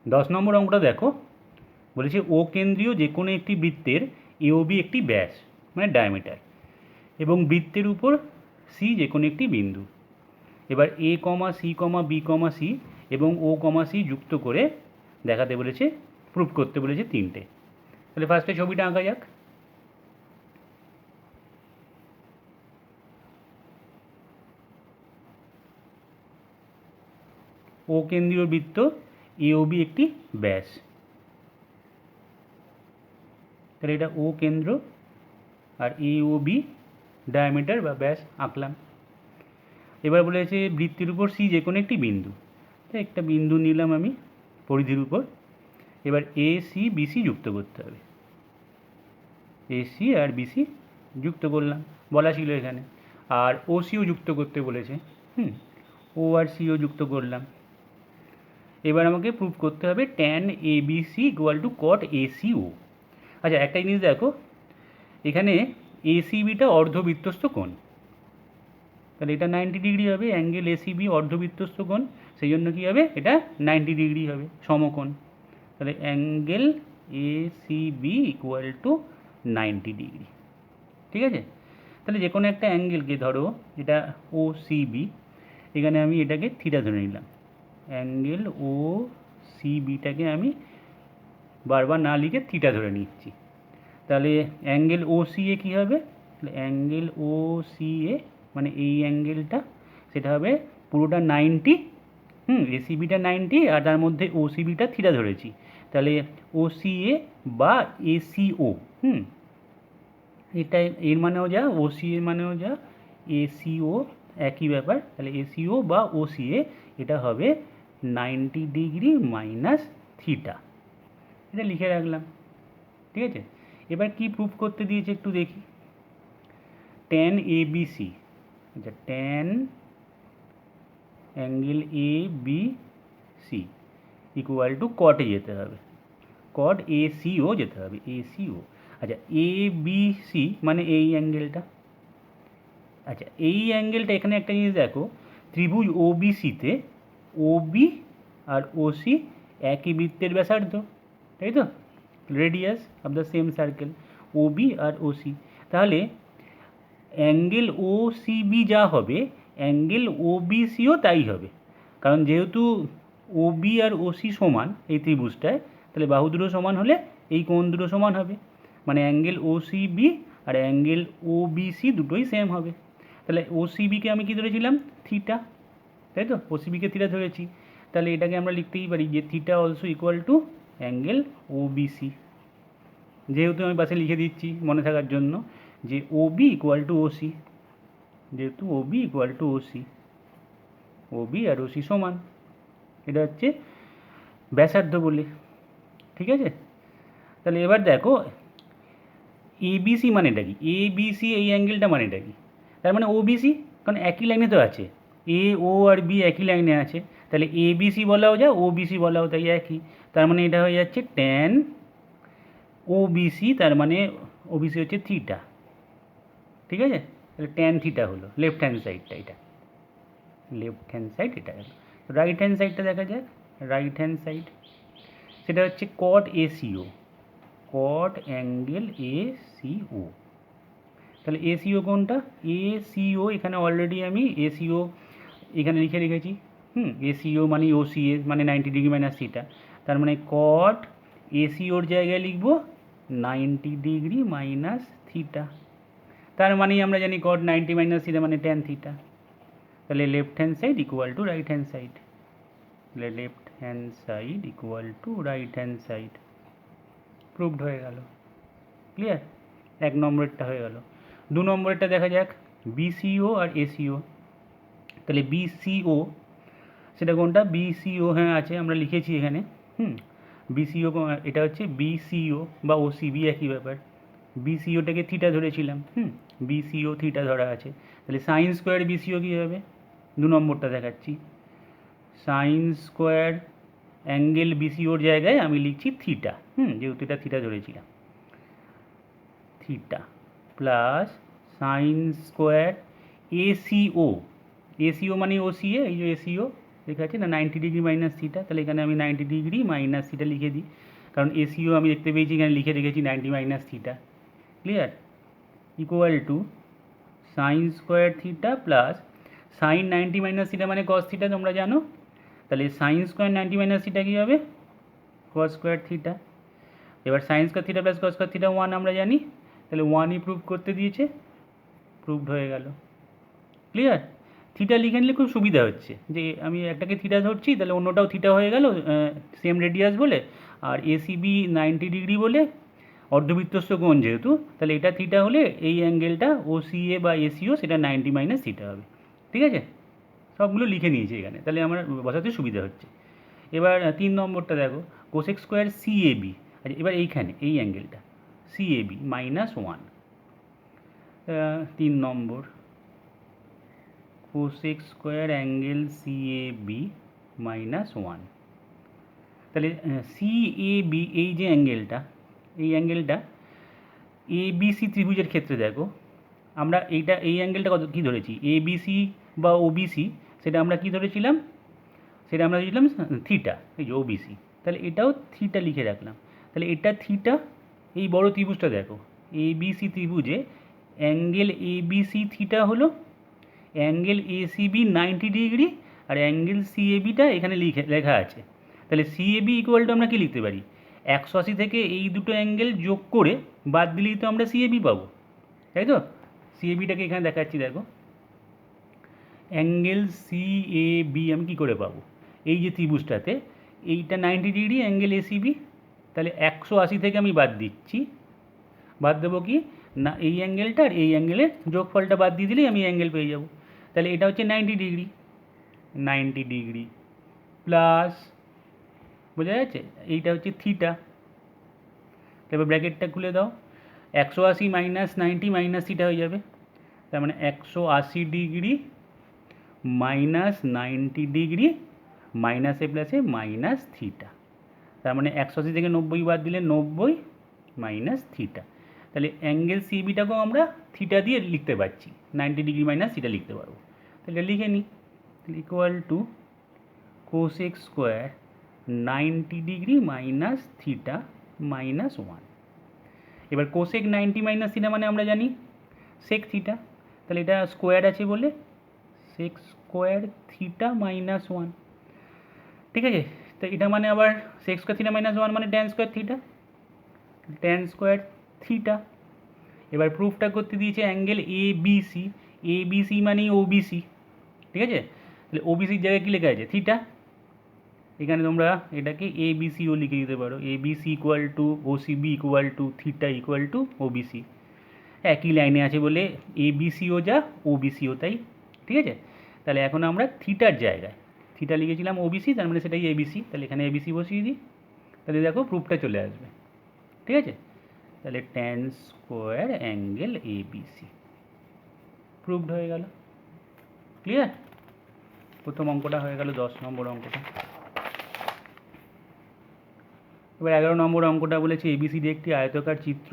10 নম্বর অঙ্কটা দেখো, বলেছে ও কেন্দ্রীয় যে কোনো একটি বৃত্তের এওবি একটি ব্যাস মানে ডায়ামিটার এবং বৃত্তের উপর সি যে কোনো একটি বিন্দু। এবার এ কমা c comma B comma C এবং ও কমা সি যুক্ত করে দেখাতে বলেছে, প্রুফ করতে বলেছে তিনটে। তাহলে ফার্স্টে ছবিটা আঁকা যাক। ও কেন্দ্রীয় বৃত্ত এওবি একটি ব্যাস, তাহলে এটা ও কেন্দ্র আর এওবি ডায়ামিটার বা ব্যাস আঁকলাম। এবার বলেছে বৃত্তের উপর সি যে কোনো একটি বিন্দু, তাই একটা বিন্দু নিলাম আমি পরিধির উপর। এবার এ সি বিসি যুক্ত করতে হবে, এসি আর বিসি যুক্ত করলাম, বলা ছিল এখানে। আর ও সিও যুক্ত করতে বলেছে, ও আর সিও যুক্ত করলাম। এবার আমাকে প্রুভ করতে হবে tan A B C equal to cot A C O. আচ্ছা একটা জিনিস দেখো, এখানে এসিবিটা অর্ধবৃত্তস্থ কোণ, তাহলে এটা 90 ডিগ্রি হবে। অ্যাঙ্গেল এসিবি অর্ধবৃত্তস্থ কোণ, সেই জন্য কী হবে, এটা 90 ডিগ্রি হবে, সমকোণ। তাহলে angle ACB equal to 90 degree. ঠিক আছে, তাহলে যে কোনো একটা অ্যাঙ্গেলকে ধরো, এটা ও সিবি, এখানে আমি এটাকে থিটা ধরে নিলাম। অ্যাঙ্গেল ও সিবিটাকে আমি বারবার না লিখে থিটা ধরে নিচ্ছি। তাহলে অ্যাঙ্গেল ও সি এ কী হবে, অ্যাঙ্গেল ও সি এ মানে এই অ্যাঙ্গেলটা, সেটা হবে পুরোটা 90, এসিবিটা 90 আর তার মধ্যে ও সিবিটা থিটা ধরেছি, তাহলে ও সি এ বা এসিও, এটা এর মানেও যা, ও সি এর মানেও যা, এসিও একই ব্যাপার। তাহলে এসিও বা ও সি এ এটা হবে 90 ডিগ্রি মাইনাস থিটা, এটা লিখে রাখলাম। ঠিক আছে, এবার কি প্রুফ করতে দিয়েছে একটু দেখি। ট্যান এ বি সি, আচ্ছা tan angle A B C equal to কটে যেতে হবে, কট এ সিও যেতে হবে, এ সিও। আচ্ছা এ বি সি মানে এই অ্যাঙ্গেলটা। আচ্ছা এই অ্যাঙ্গেলটা, এখানে একটা জিনিস দেখো, ত্রিভুজ ও বি সিতে ও বি আর ও সি একই বৃত্তের ব্যাসার্ধ, তাই তো, radius of the same circle, O B আর ও সি। তাহলে অ্যাঙ্গেল ও সি বি যা হবে, অ্যাঙ্গেল ও বি সিও তাই হবে, কারণ যেহেতু ও বি আর ও সি সমান এই ত্রিভুজটায়, তাহলে বাহু দুটো সমান হলে এই কোণ দুটো সমান হবে, মানে অ্যাঙ্গেল ও সি বি আর অ্যাঙ্গেল ও বি সি দুটোই সেম হবে। তাহলে ও সি বিকে আমি কী ধরেছিলাম, থিটা, তাই তো, ও সি বিকে থিটা ধরেছি। তাহলে এটাকে আমরা লিখতেই পারি যে theta also equal to angle O B C. যেহেতু আমি পাশে লিখে দিচ্ছি মনে থাকার জন্য যে O B equal to O C, যেহেতু O B equal to O C, O B আর ও সি সমান, এটা হচ্ছে ব্যাসার্ধ বলে। ঠিক আছে, তাহলে এবার দেখো এবিসি মানেটা কি, এবিসি এই অ্যাঙ্গেলটা মানেটা কি, তার মানে ওবিসি, কারণ একই লাইনে তো আছে, এ ও আর বি একই লাইনে আছে, তাহলে এবিসি বলাও যায় ওবিসি বলাও তাই একই, তার মানে এটা হয়ে যাচ্ছে ট্যান ওবিসি, তার মানে ওবিসি হচ্ছে থিটা। ঠিক আছে, তাহলে ট্যান থিটা হলো লেফট হ্যান্ড সাইডটা, এটা লেফট হ্যান্ড সাইড এটা গেল। রাইট হ্যান্ড সাইডটা দেখা যাক, রাইট হ্যান্ড সাইড সেটা হচ্ছে কট এসিও, কট অ্যাঙ্গেল এসিও। তাহলে এসিও কোনটা, এসিও এখানে অলরেডি আমি এসিও এখানে লিখে রেখেছি, এসিও মানে ওসিএ মানে 90 ডিগ্রি মাইনাস থিটা, তার মানে কট এসিওর জায়গায় লিখব 90 ডিগ্রি মাইনাস থিটা, তার মানে আমরা জানি কট 90 মাইনাস থিটা মানে ট্যান থিটা। তাহলে left hand side equal to right hand side, তাহলে left hand side equal to right hand side, proved হয়ে গেল। ক্লিয়ার, এক নম্বরেরটা হয়ে গেল। দু নম্বরেরটা দেখা যাক, বিসিও আর এসিও। তাহলে বিসিও সেটা কোনটা, বিসিও হ্যাঁ আছে, আমরা লিখেছি এখানে, বিসিও এটা হচ্ছে বিসিও বা ওসিবি একই ব্যাপার। বিসিওটাকে থিটা ধরেছিলাম, বিসিও থিটা ধরা আছে, তাহলে সাইন স্কোয়ার বিসিও কী হবে, দু নম্বরটা দেখাচ্ছি, সাইন স্কোয়ার অ্যাঙ্গেল বিসিওর জায়গায় আমি লিখছি থিটা, যেহেতু এটা থিটা ধরেছিলাম, theta plus sine square SEO, SEO মানে ওসিএ, এই যে এসিও, লেখা আছে না 90 ডিগ্রি মাইনাস থিটা, তাহলে এখানে আমি 90 ডিগ্রি মাইনাস থিটা লিখে দিই, কারণ এসিও আমি দেখতে পেয়েছি এখানে লিখে রেখেছি 90 minus theta. Clear? Equal to sine square theta plus sine 90 minus theta মানে কস থিটা তোমরা জানো, তাহলে সাইন স্কোয়ার 90 মাইনাস থিটা কী হবে? Cos square theta. এবার sine square theta plus cos square theta 1 আমরা জানি, তাহলে 1ই প্রুভ করতে দিয়েছে, প্রুভড হয়ে গেল। ক্লিয়ার? থিটা লিখে নিলে খুব সুবিধা হচ্ছে, যে আমি একটাকে থিটা ধরছি তাহলে অন্যটাও থিটা হয়ে গেল সেম রেডিয়াস বলে, আর এসিবি 90 ডিগ্রি বলে অর্ধবৃত্তস্থ কোণ যেহেতু, তাহলে এটা থিটা হলে এই অ্যাঙ্গেলটা ওসিএ বা এসিও সেটা 90 মাইনাস থিটা হবে। ঠিক আছে? সবগুলো লিখে নিয়েছি এখানে, তাহলে আমার বসাতে সুবিধা হচ্ছে। এবার 3 নম্বরটা দেখো, কোসেক স্কোয়ার সিএবি। আচ্ছা, এবার এইখানে এই অ্যাঙ্গেলটা সিএবি মাইনাস 1, 3 নম্বর cosec square angle CAB minus 1, তাহলে সিএবি এই যে অ্যাঙ্গেলটা, এই অ্যাঙ্গেলটা এবিসি ত্রিভুজের ক্ষেত্রে দেখো আমরা এই অ্যাঙ্গেলটা কত কী ধরেছি, এবিসি বা ওবিসি, সেটা আমরা কী ধরেছিলাম, সেটা আমরা ধরেছিলাম থিটা, এই যে ওবিসি, তাহলে এটাও থিটা লিখে রাখলাম। তাহলে এটা থিটা, এই বড় ত্রিভুজটা দেখো এবিসি ত্রিভুজে অ্যাঙ্গেল এবিসি থিটা হলো, অ্যাঙ্গেল এসিবি 90 ডিগ্রি, আর অ্যাঙ্গেল সিএবিটা এখানে লেখা আছে। তাহলে সিএবি ইকুয়াল টু আমরা কী লিখতে পারি, 180 থেকে এই দুটো অ্যাঙ্গেল যোগ করে বাদ দিলেই তো আমরা সিএবি পাবো, তাই তো? সিএবিটাকে এখানে দেখাচ্ছি দেখো, অ্যাঙ্গেল সিএবি আমি কী করে পাবো, এই যে ত্রিভুজটাতে এইটা 90 ডিগ্রি অ্যাঙ্গেল এসিবি, তাহলে 180 থেকে আমি বাদ দিচ্ছি, বাদ দেবো কি না এই অ্যাঙ্গেলটা আর এই অ্যাঙ্গেলের যোগফলটা বাদ দিয়ে দিলেই আমি অ্যাঙ্গেল পেয়ে যাব। তাহলে এটা হচ্ছে 90 ডিগ্রি, 90 ডিগ্রি প্লাস, বোঝা যাচ্ছে, এইটা হচ্ছে থিটা। এবার ব্র্যাকেটটা খুলে দাও, 180 মাইনাস 90 মাইনাস থিটা হয়ে যাবে, তার মানে 180 ডিগ্রি মাইনাস 90 ডিগ্রি মাইনাসে প্লাসে মাইনাস থিটা, তার মানে 180 থেকে 90 বাদ দিলে 90 মাইনাস থিটা। তাহলে অ্যাঙ্গেল সিবিটাকেও আমরা থিটা দিয়ে লিখতে পারছি, 90 ডিগ্রি মাইনাস থিটা লিখতে পারবো। তাহলে লিখে নিই, equal to cosec square 90 degree minus theta minus 1। এবার কোসেক 90 মাইনাস থিটা মানে আমরা জানি সেক থিটা, তাহলে এটা স্কোয়ার আছে বলে সেক স্কোয়ার থিটা মাইনাস 1। ঠিক আছে? তো এটা মানে আবার সেক স্কোয়ার থিটা মাইনাস 1 মানে tan square theta, tan square theta. এবার প্রুফটা করতে দিয়েছে অ্যাঙ্গেল এবিসি, এবিসি মানে ওবিসি। ঠিক আছে? তাহলে ওবিসির জায়গায় কী লেখা আছে, থিটা। এখানে তোমরা এটাকে এবিসিও লিখে দিতে পারো, ABC equal to OCB equal to theta equal two OBC, একই লাইনে আছে বলে এবিসিও যা ওবিসিও তাই। ঠিক আছে? তাহলে এখন আমরা থিটার জায়গায় থিটা লিখেছিলাম ওবিসি, তার মানে সেটাই এবিসি, তাহলে এখানে এবিসি বসিয়ে দিই, তাহলে দেখো প্রুফটা চলে আসবে। ঠিক আছে? তাহলে tan square angle ABC proved হয়ে গেল। ক্লিয়ার? প্রথম অঙ্কটা হয়ে গেল, 10 নম্বর অঙ্কটা। এবার 11 নম্বর অঙ্কটা বলেছে এবিসিডি একটি আয়তকার চিত্র,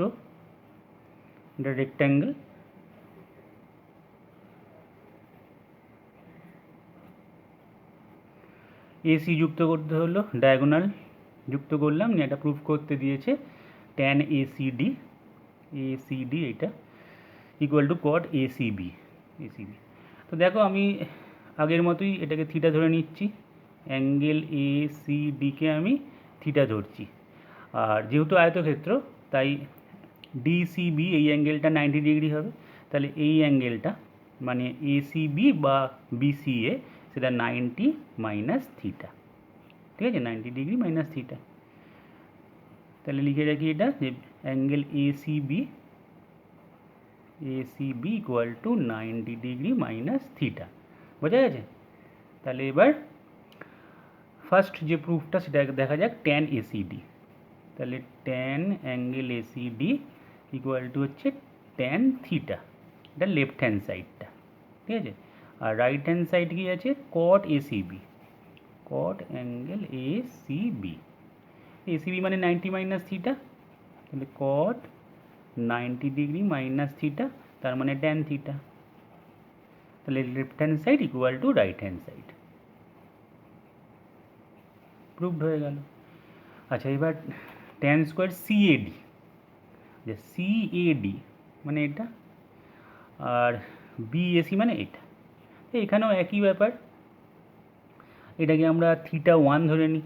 এটা রেক্ট্যাঙ্গেল। এসি যুক্ত করতে হলো, ডায়াগোনাল যুক্ত করলাম, নিয়ে এটা প্রুফ করতে দিয়েছে ট্যান এসিডি, এসিডি এটা equal to cot ACB, ACB. তো দেখো আমি আগের মতোই এটাকে থিটা ধরে নিচ্ছি, অ্যাঙ্গেল এসিডিকে আমি থিটা ধরছি, আর যেহেতু আয়তক্ষেত্র তাই ডিসিবি এই অ্যাঙ্গেলটা 90 ডিগ্রি হবে, তাহলে এই অ্যাঙ্গেলটা মানে এসিবি বা বিসিএ সেটা 90 মাইনাস থিটা। ঠিক আছে? 90 ডিগ্রি মাইনাস থিটা। তাহলে লিখে রাখি এটা যে angle ACB, ACB equal to 90 degree minus theta. বোঝা গেছে? তাহলে এবার ফার্স্ট যে প্রুফটা সেটা দেখা যাক, ট্যান এসিডি। তাহলে tan angle ACD equal to হচ্ছে ট্যান থিটা, এটা লেফট হ্যান্ড সাইডটা। ঠিক আছে? আর রাইট হ্যান্ড সাইড কি আছে, কট এসিবি, কট অ্যাঙ্গেল এসিবি, এসিবি মানে 90 মাইনাস থিটা, তাহলে কট 90 ডিগ্রি মাইনাস থিটা, তার মানে ট্যান থিটা। তাহলে left hand side equal to right hand side. Proved হয়ে গেল। আচ্ছা এবার ট্যান স্কোয়ার সিএডি, যে সিএডি মানে এটা, আর বিএসি মানে এটা। এখানেও একই ব্যাপার, এটাকে আমরা θ1 ধরে নিই,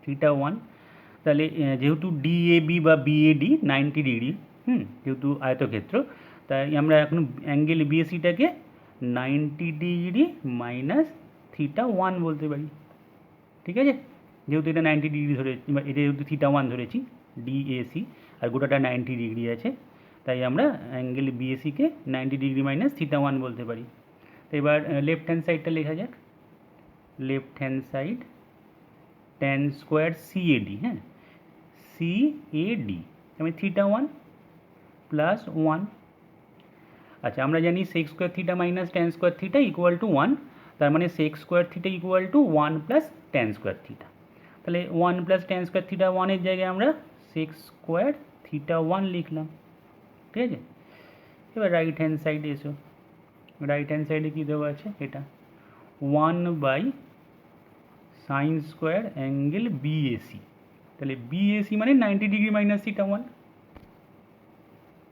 θ1। তাহলে যেহেতু ডিএবি বা বিএডি 90 ডিগ্রি, যেহেতু আয়তক্ষেত্র, তাই আমরা এখন অ্যাঙ্গেল বিএসিটাকে 90 ডিগ্রি মাইনাস θ1 বলতে পারি। ঠিক আছে, যেহেতু এটা 90 ডিগ্রি ধরে, এটা যেহেতু θ1 ধরেছি ডিএসি, আর গোটাটা 90 ডিগ্রি আছে, তাই আমরা অ্যাঙ্গেল বিএসিকে 90 ডিগ্রি মাইনাস θ1 বলতে পারি। তো এবার লেফট হ্যান্ড সাইডটা লেখা যাক। Left hand side tan square CAD, হ্যাঁ সিএডি আমি θ1 প্লাস 1। আচ্ছা আমরা জানি sec square theta minus tan square theta equal to 1, তার মানে sec square theta equal to 1 plus tan square theta. তাহলে 1 প্লাস ট্যান স্কোয়ার থিটা 1-এর জায়গায় আমরা সেক স্কোয়ার থিটা 1 লিখলাম। ঠিক আছে, এবার রাইট হ্যান্ড সাইডে এসো। রাইট হ্যান্ড সাইডে কী দেওয়া আছে, এটা 1 সাইন স্কোয়ার অ্যাঙ্গেল বিএসি। তাহলে বিএসি মানে 90 ডিগ্রি মাইনাস θ1।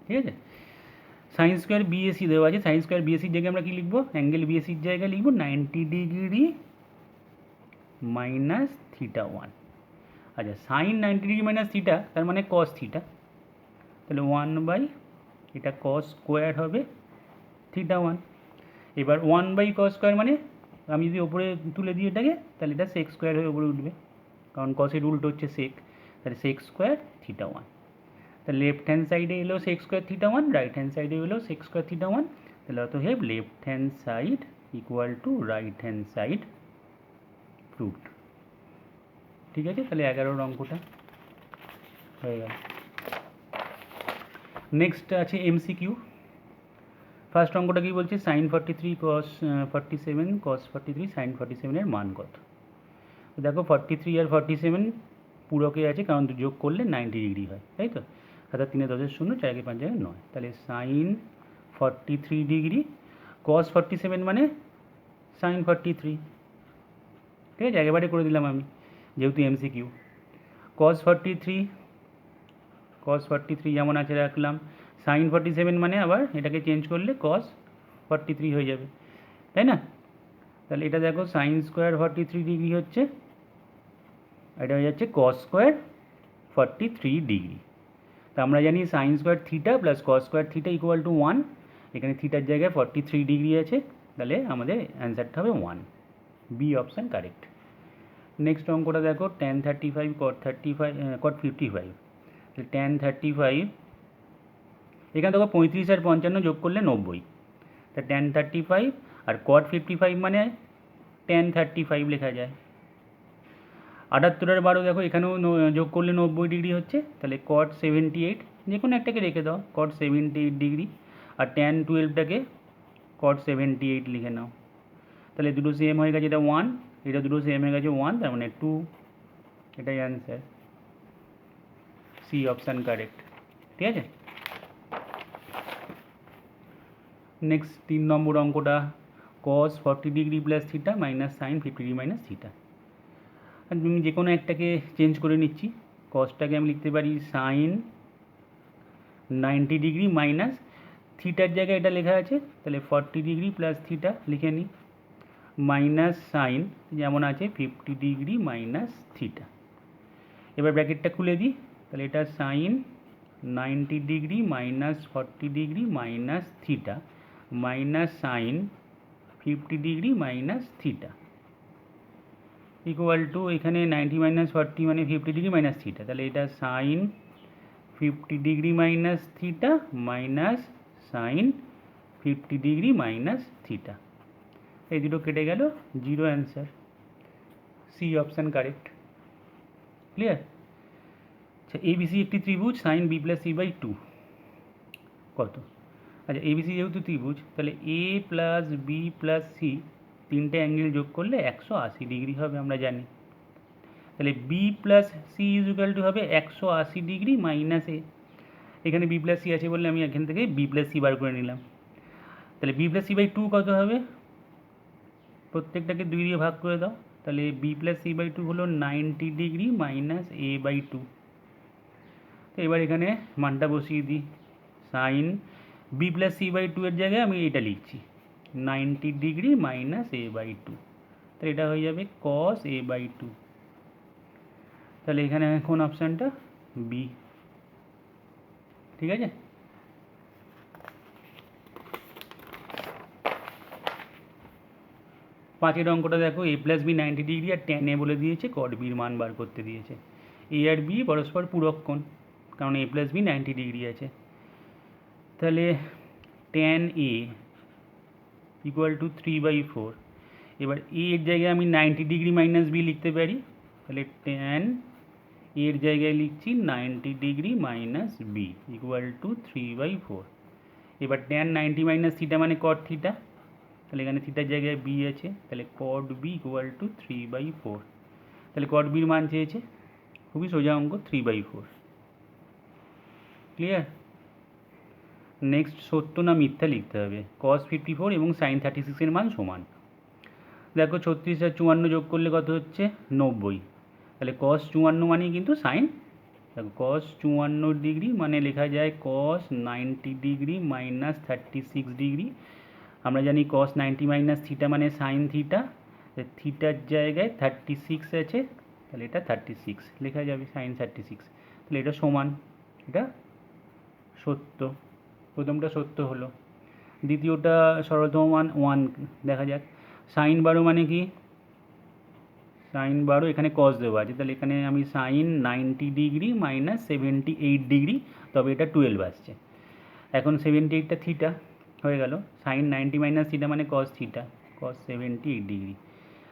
ঠিক আছে, সাইন স্কোয়ার বিএসি দেওয়া আছে, সাইন স্কোয়ার বিএসির জায়গায় আমরা কী লিখবো, অ্যাঙ্গেল বিএসির জায়গায় লিখবো 90 ডিগ্রি মাইনাস θ1। আচ্ছা সাইন 90 ডিগ্রি মাইনাস থিটা তার মানে কস থিটা, তাহলে 1 এটা কস স্কোয়ার হবে θ1। এবার 1 কস স্কোয়ার মানে আমি যদি ওপরে তুলে দিই এটাকে, তাহলে এটা সেক স্কোয়ার হয়ে ওপরে উঠবে, কারণ কসের উল্টো হচ্ছে সেক, তাহলে সেক স্কোয়ার θ1। তাহলে লেফট হ্যান্ড সাইডে এলো সেক স্কোয়ার θ1, রাইট হ্যান্ড সাইডে এলো সেক স্কোয়ার θ1। তাহলে অতএব left hand side equal to right hand side proved. ঠিক আছে, তাহলে 11 অঙ্কটা হয়ে গেল। নেক্সট আছে এমসিকিউ। ফার্স্ট অঙ্কটা কী বলছে, সাইন 43 কস 47 কস 43 সাইন 47-এর মান কত। দেখো 43 আর 47 পুরকে আছে, কারণ যোগ করলে 90 ডিগ্রি হয়, তাই তো। অর্থাৎ 3 10 0, 4 5 9। তাহলে সাইন 43 ডিগ্রি কস 47 মানে সাইন 43। ঠিক আছে, একেবারে করে দিলাম আমি, যেহেতু এমসিকিউ। কস 43 যেমন আছে রাখলাম, সাইন 47 মানে আবার এটাকে চেঞ্জ করলে কস 43 হয়ে যাবে, তাই না। তাহলে এটা দেখো সাইন স্কোয়ার 43 ডিগ্রি হচ্ছে, এটা হয়ে যাচ্ছে কস স্কোয়ার 43 ডিগ্রি। তা আমরা জানি sign square theta plus cos square theta equal to 1, এখানে থিটার জায়গায় 43 ডিগ্রি আছে, তাহলে আমাদের অ্যান্সারটা হবে 1, বি অপশান কারেক্ট। নেক্সট অঙ্কটা দেখো tan 35 cot 55, tan 35, এখানে দেখো 35 আর 55 যোগ করলে 90, তা tan 35 আর cot 55 মানে tan 35 লেখা যায়। 78 আর 12 দেখো এখানেও যোগ করলে 90 ডিগ্রি হচ্ছে, তাহলে cot 78, যে কোনো একটাকে রেখে দাও, cot 78 ডিগ্রি, আর tan 12টাকে cot 78 লিখে নাও। তাহলে দুটো সেম হয়ে গেছে, এটা 1, এটা দুটো সেম হয়ে গেছে 1, তার মানে 2, এটাই অ্যান্সার, সি অপশান কারেক্ট। ঠিক আছে, নেক্সট 3 নম্বর অঙ্কটা, cos 40 degree plus theta minus sine 50 degree minus theta. আমি যে কোনো একটাকে চেঞ্জ করে নিচ্ছি, কসটাকে আমি লিখতে পারি সাইন 90 ডিগ্রি মাইনাস থিটার জায়গায় এটা লেখা আছে, তাহলে 40 ডিগ্রি প্লাস থিটা লিখে নিই, মাইনাস সাইন যেমন আছে 50 ডিগ্রি মাইনাস থিটা। এবার ব্র্যাকেটটা খুলে দিই, তাহলে এটা sine 90 degree minus 40 degree minus theta minus sine 50 degree minus theta equal to, এখানে 90 মাইনাস 40 মানে 50 ডিগ্রি মাইনাস থিটা, তাহলে এটা sine 50 degree minus theta minus sine 50 degree minus theta. এই দুটো কেটে গেল, 0 answer, C option correct. Clear. আচ্ছা ABC একটি ত্রিভুজ, sine B plus C by 2 কত। আচ্ছা এবিসি যেহেতু ত্রিভুজ, তাহলে A plus B plus C তিনটে অ্যাঙ্গেল যোগ করলে 180 ডিগ্রি হবে, আমরা জানি। তাহলে B plus C is equal to হবে 180 ডিগ্রি মাইনাস এ, এখানে বি প্লাস সি আছে বলে আমি এখান থেকে বি প্লাস সি বার করে নিলাম। তাহলে বি প্লাস সি বাই 2 কত হবে, প্রত্যেকটাকে 2 দিয়ে ভাগ করে দাও, তাহলে B plus C by two হলো 90 degree minus A by two. তো এবার এখানে মানটা বসিয়ে দিই, sine B plus C by two এর জায়গায় আমি এটা লিখছি 90 degree minus A by two, তাহলে এটা হয়ে যাবে কস এ বাই টু। তাহলে এখানে এখন অপশানটা বি, ঠিক আছে। পাঁচের অঙ্কটা দেখো, এ প্লাস বি 90 ডিগ্রি আর ট্যান এ বলে দিয়েছে, কট বির মান বার করতে দিয়েছে। এ আর বি পরস্পর পূরক কোণ, কারণ এ প্লাস বি 90 ডিগ্রি আছে। তাহলে ট্যান এ ইকুয়াল টু 3/4। এবার এ এর জায়গায় আমি 90 ডিগ্রি মাইনাস বি লিখতে পারি, তাহলে ট্যান এর জায়গায় লিখছি 90 degree minus B equal to 3/4। এবার ট্যান 90 মাইনাস থিটা মানে কট থিটা, তাহলে এখানে থিটার জায়গায় বি আছে, তাহলে কট বি ইকুয়াল টু 3/4। তাহলে কট বির মান চেয়েছে, খুবই সোজা অঙ্ক, 3/4। ক্লিয়ার। নেক্সট সত্য না মিথ্যা লিখতে হবে। কস 54 এবং সাইন 36 মান সমান। দেখো 36 আর 54 যোগ করলে কত হচ্ছে 90, তাহলে কস 54 মানেই কিন্তু সাইন, দেখো কস 54 ডিগ্রি মানে লেখা যায় কস 90 ডিগ্রি মাইনাস 36 ডিগ্রি। আমরা জানি কস 90 মাইনাস থিটা মানে সাইন থিটা, থিটার জায়গায় 36 আছে, তাহলে এটা 36 লেখা যাবে, সাইন 36। তাহলে এটা সমান, এটা সত্য, প্রথমটা সত্য হলো। দ্বিতীয়টা সরলতম মান 1 দেখা যাক। সাইন 12 মানে কি, সাইন 12 এখানে কস দেওয়া আছে, তাহলে এখানে আমি সাইন 90 ডিগ্রি মাইনাস 78 ডিগ্রি, তবে এটা 12 আসছে। এখন 78টা থিটা হয়ে গেল, সাইন 90 মাইনাস থিটা মানে কস থিটা, কস 78 ডিগ্রি।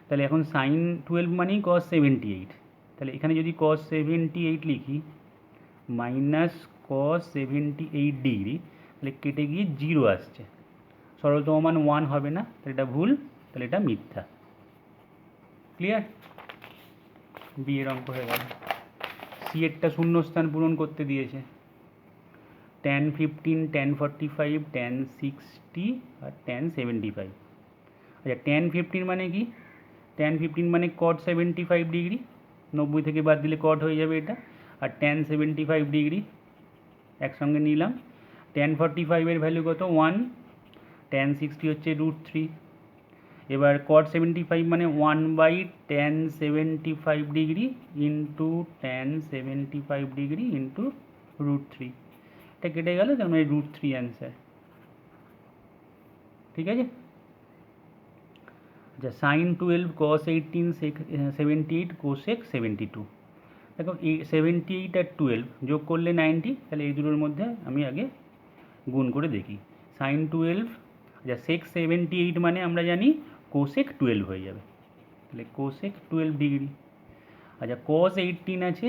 তাহলে এখন সাইন 12 মানেই কস 78, তাহলে এখানে যদি কস 78 লিখি মাইনাস কস 78 ডিগ্রি, তাহলে কেটে গিয়ে 0 আসছে, সরলতম মান 1 হবে না, তাহলে এটা ভুল, তাহলে এটা মিথ্যা। ক্লিয়ার। বি এর অঙ্ক হয়ে গেল। সি এরটা শূন্যস্থান পূরণ করতে দিয়েছে, tan 15, tan 45, tan 60 আর tan 75। আচ্ছা tan 15 মানে কি, tan 15 মানে cot 75 ডিগ্রি, 90 থেকে বাদ দিলে cot হয়ে যাবে এটা, আর tan 75 ডিগ্রি একসঙ্গে নিলাম। tan 45 এর ভ্যালু কত 1, tan 60 হচ্ছে √3। এবার cot 75 মানে 1/tan 75 degree into tan 75 degree into √3, এটা কেটে গেল, তার মানে √3 অ্যান্সার। ঠিক আছে। আচ্ছা সাইন 12 cos 18 78 cosec 72। দেখো এই 78 আর 12 যোগ করলে 90, তাহলে এই দুটোর মধ্যে আমি আগে গুণ করে দেখি। সাইন 12, আচ্ছা সেক 78 মানে আমরা জানি কোসেক 12 হয়ে যাবে, তাহলে কোসেক 12 ডিগ্রি। আচ্ছা cos 18 আছে,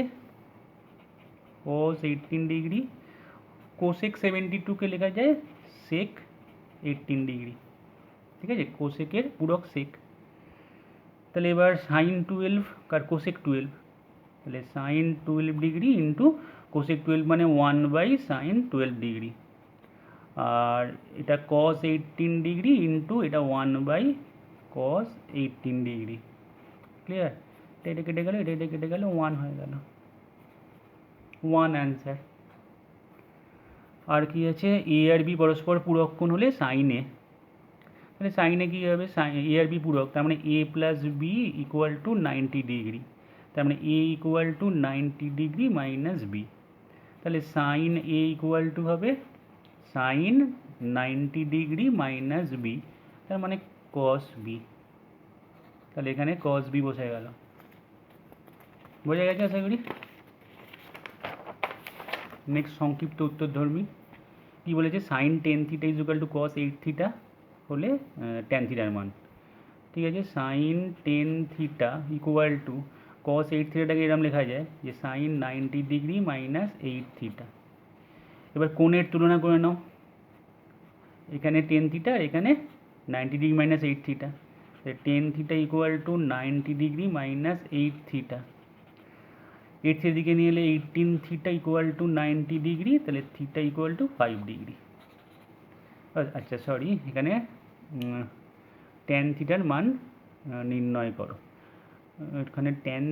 cos 18 ডিগ্রি, কোসেক 72কে লেখা যায় সেক 18 ডিগ্রি, ঠিক আছে, কোসেকের পূরক সেক। তাহলে এবার সাইন 12 আর কোসেক 12, তাহলে সাইন 12 ডিগ্রি ইন্টু কোসেক 12 মানে 1/সাইন 12 ডিগ্রি, আর এটা cos 18 ডিগ্রি ইন্টু এটা 1/cos 18 ডিগ্রি। ক্লিয়ার। এটা কেটে গেল, এটা কেটে গেল, 1 হয়ে গেল, 1 অ্যান্সার। আর কি আছে, এ আর বি পরস্পর পূরক কোণ হলে সাইনে, তাহলে সাইনে কী হবে, এ আর বি পূরক, তার মানে A plus B equal to 90 degree, তার মানে A equal to 90 degree minus B, তাহলে সাইন এ ইকুয়াল টু হবে সাইন 90 ডিগ্রি মাইনাস বি, তার মানে কস বি, তাহলে এখানে কস বি বসে গেল। বোঝা গেছে আশা করি। নেক্সট সংক্ষিপ্ত উত্তরধর্মী কী বলেছে, sine 10 theta is equal to cos 8 theta হলে ট্যান থিটার মান। ঠিক আছে, sine 10 theta equal to cos 8 থিটাটাকে এরকম লেখা যায় যে সাইন 90 ডিগ্রি মাইনাস 8 থিটা। এবার কোণের তুলনা করে নাও, এখানে 10 থিটা, এখানে 90 degree minus 8 theta, 10 theta equal to 90 degree minus 8 theta, 8 দিকে নিয়ে এলে 18 থিটা ইকুয়াল টু 90 ডিগ্রি, তাহলে থিটা ইকুয়াল টু 5 ডিগ্রি। আচ্ছা সরি, এখানে ট্যান থিটার মান নির্ণয় করো, এখানে ট্যান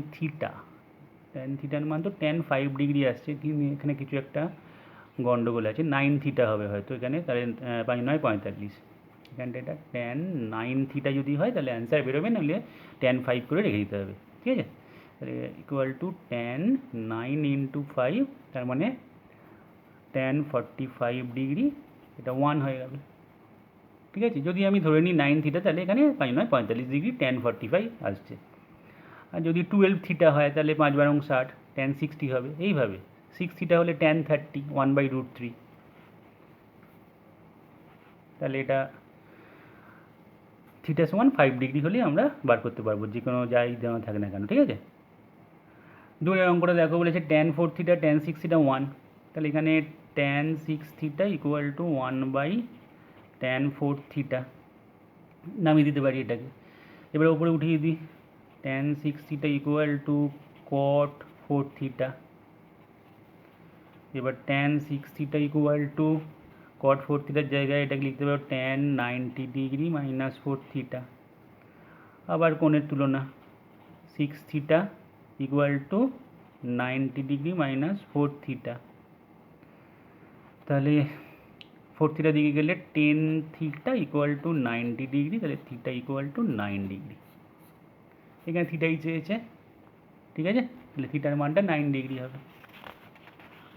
থিটার মান তো tan5 ডিগ্রি আসছে, কিন্তু এখানে কিছু একটা গন্ডগোল আছে, 9 থিটা হবে হয়তো এখানে, তাহলে 5 9 45, এখানটা এটা tan9 থিটা যদি হয় তাহলে অ্যান্সার বেরোবে, নাহলে tan5 করে রেখে দিতে হবে। ঠিক আছে, তাহলে ইকুয়াল টু tan9 × 5, তার মানে tan45 ডিগ্রি, এটা 1 হয়ে গেল। ঠিক আছে, যদি আমি ধরে নিই 9 থিটা, তাহলে এখানে 5 9 45 ডিগ্রি tan45 আসছে। আর যদি 12 থিটা হয় তাহলে 5 12 60, tan60 হবে। এইভাবে 6 থিটা হলে tan30, 1/√3। তাহলে এটা থিটা সমান 5 ডিগ্রি হলেই আমরা বার করতে পারবো, যে কোনো যাই দেওয়া থাকে না কেন। ঠিক আছে, 2 অঙ্কটা দেখো, বলেছে tan4 থিটা tan6 থিটা 1, তাহলে এখানে tan6 theta equal two 1/tan4 theta নামিয়ে দিতে পারি এটাকে। এবার উপরে উঠিয়ে দিই, tan6 theta equal two cot4 theta. এবার tan6 theta equal two cot4 থিটার জায়গায় এটাকে লিখতে পারো tan90 ডিগ্রি -4 থিটা। আবার কোণের তুলনা, 6 theta equal to 90 degree -4 theta. তাহলে 4 থিটা দিকে গেলে 10 থিটা ইকুয়াল টু 90 ডিগ্রি, তাহলে থিটা ইকুয়াল টু 9 ডিগ্রি। এখানে থিটাই চেয়েছে। ঠিক আছে, তাহলে থিটার মানটা 9 ডিগ্রি হবে।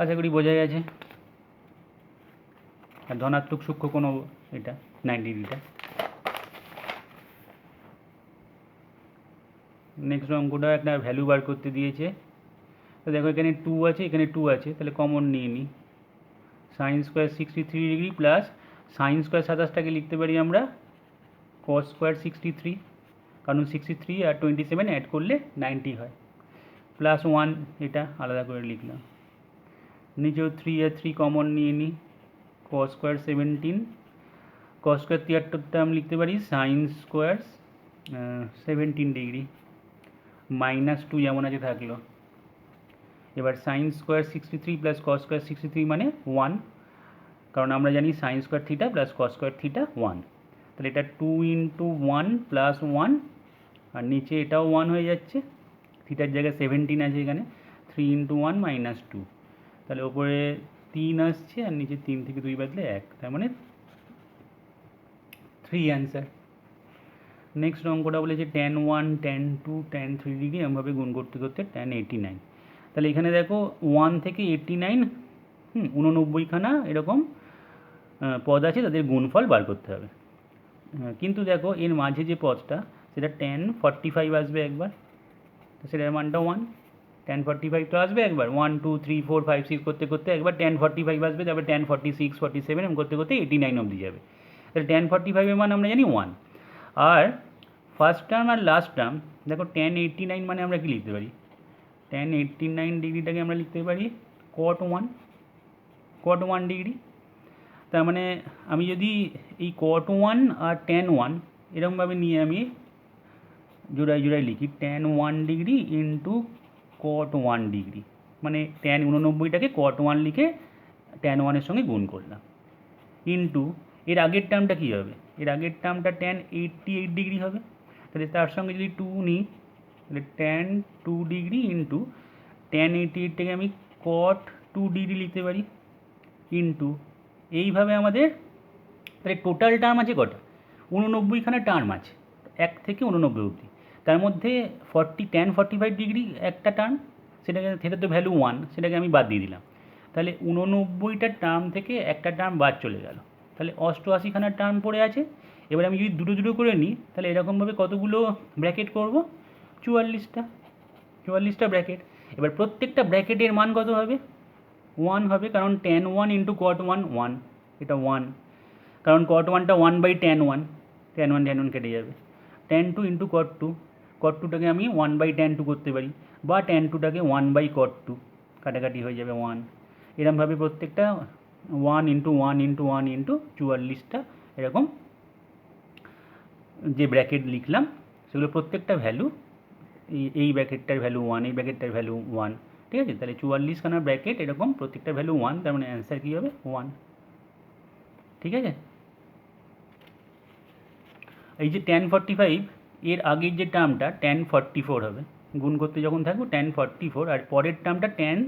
আশা করি বোঝা গেছে। আর ধনাত্মক সূক্ষ্ম কোণ এটা 9 ডিগ্রিটা। নেক্সট অঙ্কটা একটা ভ্যালু বার করতে দিয়েছে। তো দেখো এখানে 2 আছে, এখানে 2 আছে, তাহলে কমন নিয়ে নিই। sin² 63 ডিগ্রি প্লাস sin² 27টাকে লিখতে পারি আমরা cos² 63, কারণ 63 আর 27 অ্যাড করলে 90 হয়, প্লাস 1, এটা আলাদা করে লিখলাম। নিচেও 3 আর 3 কমন নিয়ে নিই, cos² 17, cos² 73টা আমি লিখতে পারি sin² 17 ডিগ্রি, -2 যেমন আছে থাকলো। এবার sin² 63 প্লাস cos² 63 মানে 1, কারণ আমরা জানি sin² theta plus cos² theta 1, তাহলে এটা 2 × 1 প্লাস 1, আর নিচে এটাও 1 হয়ে যাচ্ছে, থিটার জায়গায় 17 আছে এখানে, 3 × 1 -2, তাহলে ওপরে 3 আসছে আর নিচে 3 থেকে 2 বাদলে 1, তার মানে 3 অ্যান্সার। নেক্সট অঙ্কটা বলেছে tan1 tan2 tan3 ডিগ্রি এমনভাবে গুণ করতে করতে tan89। তাহলে এখানে দেখো 1 থেকে 89, 89খানা এরকম পদ আছে, তাদের গুণফল বার করতে হবে। কিন্তু দেখো এর মাঝে যে পদটা, সেটা tan45 আসবে একবার, তো সেটার মানটা 1, tan45 তো আসবে একবার, 1 2 3 4 5 6 করতে করতে একবার tan45 আসবে, তারপরে tan46 47 এম করতে করতে 89 অবধি যাবে। তাহলে tan45 এর মান আমরা জানি 1। আর ফার্স্ট টার্ম আর লাস্ট টার্ম দেখো, tan89 মানে আমরা কি লিখতে পারি, tan89 ডিগ্রিটাকে আমরা লিখতে পারি cot1 ডিগ্রি। তার মানে আমি যদি এই cot1 আর tan1 এরকমভাবে নিয়ে আমি জোড়ায় জোড়ায় লিখি, tan1 degree into cot1 degree, মানে tan89টাকে cot1 লিখে tan1-এর সঙ্গে গুণ করলাম, ইন্টু এর আগের টার্মটা কী হবে, এর আগের টার্মটা tan88 ডিগ্রি হবে, তাহলে তার সঙ্গে যদি 2 নিই, তাহলে tan2 ডিগ্রি ইন্টু tan88টাকে আমি cot2 ডিগ্রি লিখতে পারি, ইন্টু এইভাবে আমাদের তাহলে টোটাল টার্ম আছে কটা, 89খানা টার্ম আছে 1 থেকে 89 অবধি। তার মধ্যে tan45 ডিগ্রি একটা টার্ম, সেটা তো ভ্যালু 1, সেটাকে আমি বাদ দিয়ে দিলাম, তাহলে 89টা টার্ম থেকে একটা টার্ম বাদ চলে গেল, তাহলে 88খানা টার্ম পড়ে আছে। এবার আমি যদি দুটো দুটো করে নিই, তাহলে এরকমভাবে কতগুলো ব্র্যাকেট করব, 44টা ব্র্যাকেট। এবার প্রত্যেকটা ব্র্যাকেটের মান কত হবে, 1 হবে, কারণ tan1 ইন্টু cot1 1, এটা 1, কারণ cot1টা 1/tan1, tan1 কেটে যাবে। tan2 ইন্টু cot2টাকে আমি 1/tan2 করতে পারি, বা tan2টাকে 1/cot2, কাটাকাটি হয়ে যাবে 1। এরকমভাবে প্রত্যেকটা 1 ইন্টু 1 ইন্টু 1 ইন্টু 44টা এরকম যে ব্র্যাকেট লিখলাম, সেগুলো প্রত্যেকটা ভ্যালু, এই ব্র্যাকেটটার ভ্যালু 1, এই ব্র্যাকেটটার ভ্যালু 1। ঠিক আছে, তাহলে 44খানা ব্র্যাকেট এরকম প্রত্যেকটা ভ্যালু 1, তার মানে অ্যান্সার কী হবে 1। ঠিক আছে, এই যে tan45 এর আগের যে টার্মটা tan 44 হবে, গুণ করতে যখন থাকবো tan 44, আর পরের টার্মটা tan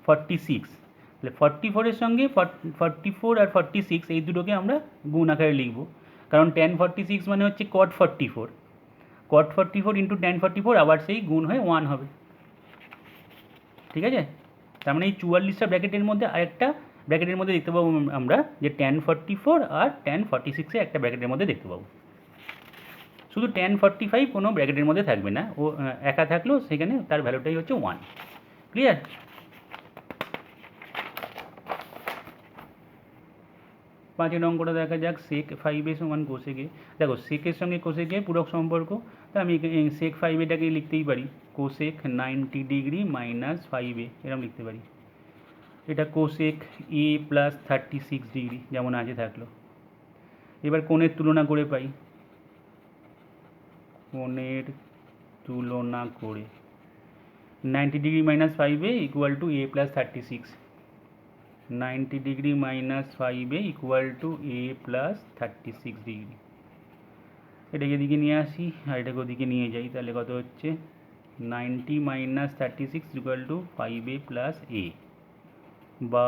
46। তাহলে 44-এর সঙ্গে 44 আর 46 এই দুটোকে আমরা গুণ আকারে লিখব, কারণ tan 46 মানে হচ্ছে cot 44, cot 44 ইন্টু tan 44 আবার সেই গুণ হয়ে 1 হবে। ঠিক আছে, তার মানে এই 44টা ব্র্যাকেটের মধ্যে আরেকটা ব্র্যাকেটের মধ্যে দেখতে পাবো আমরা যে tan 44 আর tan 46 একটা ব্র্যাকেটের মধ্যে দেখতে পাবো। শুধু tan 45 কোনো ব্র্যাকেটের মধ্যে থাকবে না, ও একা থাকলেও সেখানে তার ভ্যালুটাই হচ্ছে 1। ক্লিয়ার? পাঁচের অঙ্কটা দেখা যাক, sec 5a সমান cosec a। দেখো সেকের সঙ্গে cosec a পূরক সম্পর্ক, তা আমি sec 5aটাকে লিখতেই পারি cosec 90 ডিগ্রি মাইনাস 5a, এরকম লিখতে পারি। এটা cosec a প্লাস 36 ডিগ্রি যেমন আছে থাকলো। এবার কোণের তুলনা করে পাই, কোণের তুলনা করে 90 degree minus 5a equal to a plus 36, 90 degree minus 5a equal to a plus 36 degree. এটাকে এদিকে নিয়ে আসি আর এটাকে ওদিকে নিয়ে যাই, তাহলে কত হচ্ছে 90 minus 36 equal to 5a plus a, বা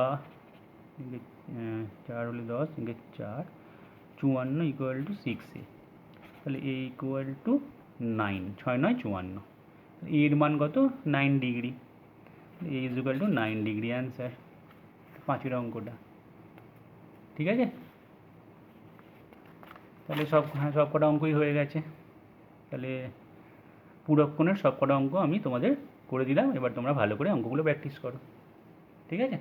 4 হলে 10, 4 54 ইকুয়াল টু 6a। তাহলে a ইকুয়াল টু 9, 6 9 54, এর মান কত 9 degree, a is equal two 9 degree answer, পাঁচের অঙ্কটা। ঠিক আছে, তাহলে সব কটা অঙ্কই হয়ে গেছে। তাহলে পূরক কোণের সব কটা অঙ্ক আমি তোমাদের করে দিলাম, এবার তোমরা ভালো করে অঙ্কগুলো প্র্যাকটিস করো। ঠিক আছে।